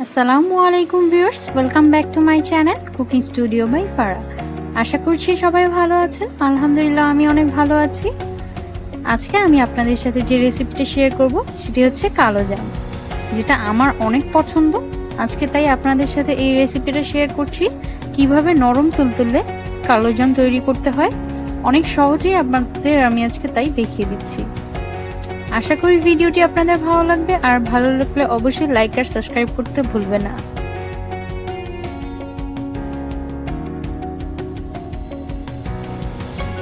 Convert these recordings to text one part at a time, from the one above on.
আসসালামু আলাইকুম viewers, welcome back to my channel cooking studio by Farah. আশা করছি সবাই ভালো আছেন। আলহামদুলিল্লাহ আমি অনেক ভালো আছি। আজকে আমি আপনাদের সাথে যে রেসিপিটা শেয়ার করব সেটি হচ্ছে কালোজাম, যেটা আমার অনেক পছন্দ। আজকে তাই আপনাদের সাথে এই রেসিপিটা শেয়ার করছি, কিভাবে নরম তুলতুলে কালোজাম তৈরি করতে হয়। অনেক সহজেই আপনাদের আমি আজকে তাই দেখিয়ে দিচ্ছি। আশা করি ভিডিওটি আপনাদের ভালো লাগবে, আর ভালো লাগলে অবশ্যই লাইক আর সাবস্ক্রাইব করতে ভুলবেন না।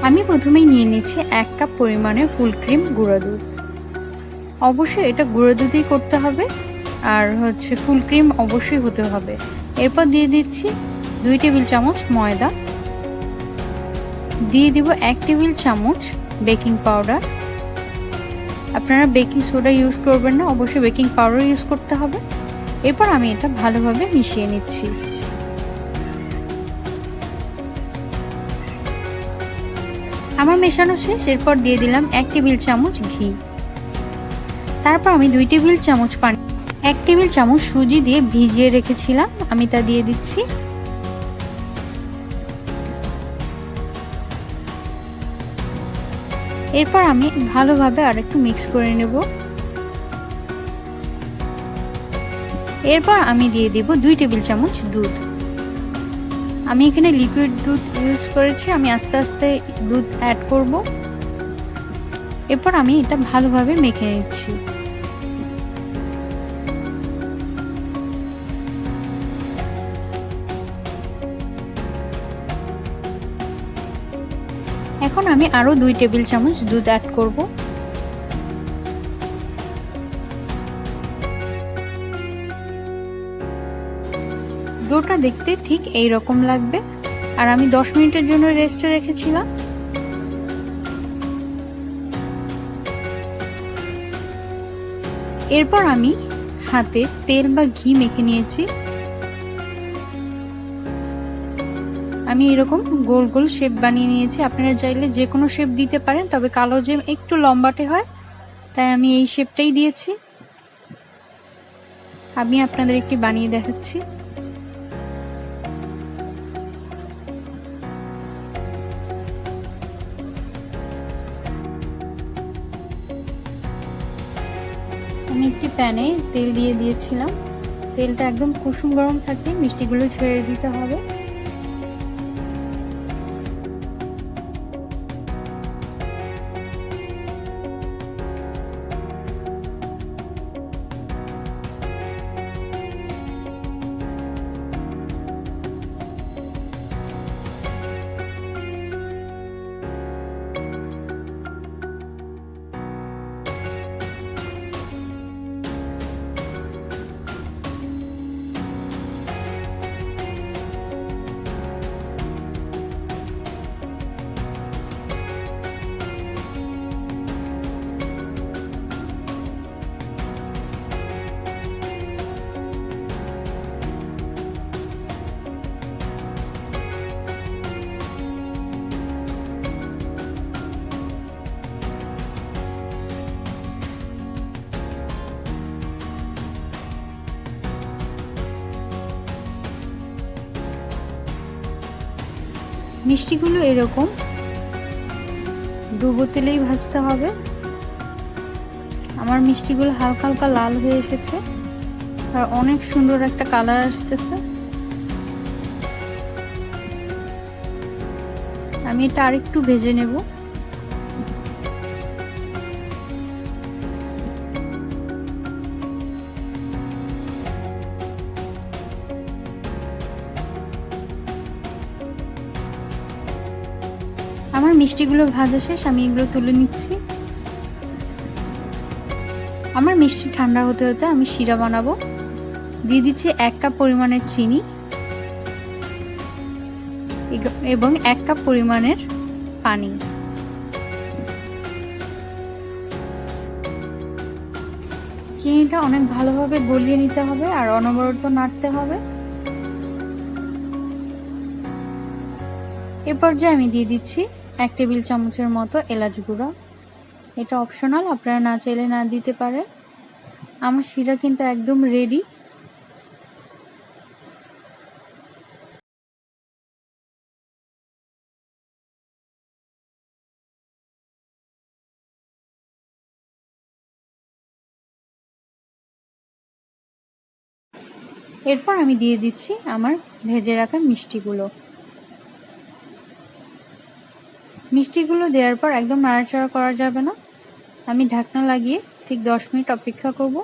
আমি প্রথমেই নিয়ে নিচ্ছি 1 কাপ পরিমাণে ফুল ক্রিম গুঁড়া দুধ। অবশ্যই এটা গুঁড়া দুধই করতে হবে, আর ফুল ক্রিম অবশ্যই হতে হবে। এরপর দিয়ে দিচ্ছি 2 টেবিল চামচ ময়দা, দিয়ে দিব 1 টেবিল চামচ বেকিং পাউডার। আপনারা বেকিং সোডা ইউজ করবেন না, অবশ্যই বেকিং পাউডার ইউজ করতে হবে। এরপর আমি এটা ভালোভাবে মিশিয়ে নিচ্ছি। আমার মেশানো শেষ। এরপর দিয়ে দিলাম 1 টেবিল চামচ ঘি। তারপর আমি 2 টেবিল চামচ পানি, 1 টেবিল চামচ সুজি দিয়ে ভিজিয়ে রেখেছিলাম, আমি তা দিয়ে দিচ্ছি। এরপর আমি ভালোভাবে আরেকটু মিক্স করে নেব। এরপর আমি দিয়ে দেব 2 টেবিল চামচ দুধ। আমি এখানে লিকুইড দুধ ইউজ করেছি, আমি আস্তে আস্তে দুধ অ্যাড করব। এরপর আমি এটা ভালোভাবে মেখে নিচ্ছি। এখন আমি আরো 2 টেবিল চামচ দুধ অ্যাড করব। ডোটা দেখতে ঠিক এই রকম লাগবে, আর আমি 10 মিনিটের জন্য রেস্টে রেখেছিলাম। এরপর আমি হাতে তেল বা ঘি মেখে নিয়েছি। আমি এরকম গোল গোল শেপ বানিয়ে নিয়েছি। আপনারা চাইলে যে কোনো শেপ দিতে পারেন, তবে কালোজাম একটু লম্বাটে হয়, তাই আমি এই শেপটাই দিয়েছি। আমি আপনাদের একটি বানিয়ে দেখাচ্ছি। আমি একটি প্যানে তেল দিয়ে দিয়েছিলাম। তেলটা একদম কুসুম গরম থাকতে মিষ্টিগুলো ছেড়ে দিতে হবে। মিষ্টিগুলো এরকম ডুবো তেলেই ভাজতে হবে। আমার মিষ্টিগুলো হালকা হালকা লাল হয়ে এসেছে, আর অনেক সুন্দর একটা কালার আসতেছে। আমি এটা আরেকটু ভেজে নেব। আমার মিষ্টিগুলো ভাজা শেষ, আমি এগুলো তুলে নিচ্ছি। আমার মিষ্টি ঠান্ডা হতে হতে আমি শিরা বানাবো। দিয়ে দিচ্ছি 1 কাপ পরিমাণের চিনি এবং 1 কাপ পরিমাণের পানি। চিনিটা অনেক ভালোভাবে গলিয়ে নিতে হবে, আর অনবরত নাড়তে হবে। এ পর্যায়ে আমি দিয়ে দিচ্ছি 1 টেবিল চামচের মতো এলাচ গুঁড়া। এটা অপশনাল, আপনারা না চাইলে না দিতে পারেন। আমার শিরা কিন্তু একদম রেডি। এরপর আমি দিয়ে দিচ্ছি আমার ভেজে রাখা মিষ্টিগুলো। মিষ্টিগুলো দেওয়ার পর একদম নাড়াচাড়া করা যাবে না। আমি ঢাকনা লাগিয়ে ঠিক 10 মিনিট অপেক্ষা করব।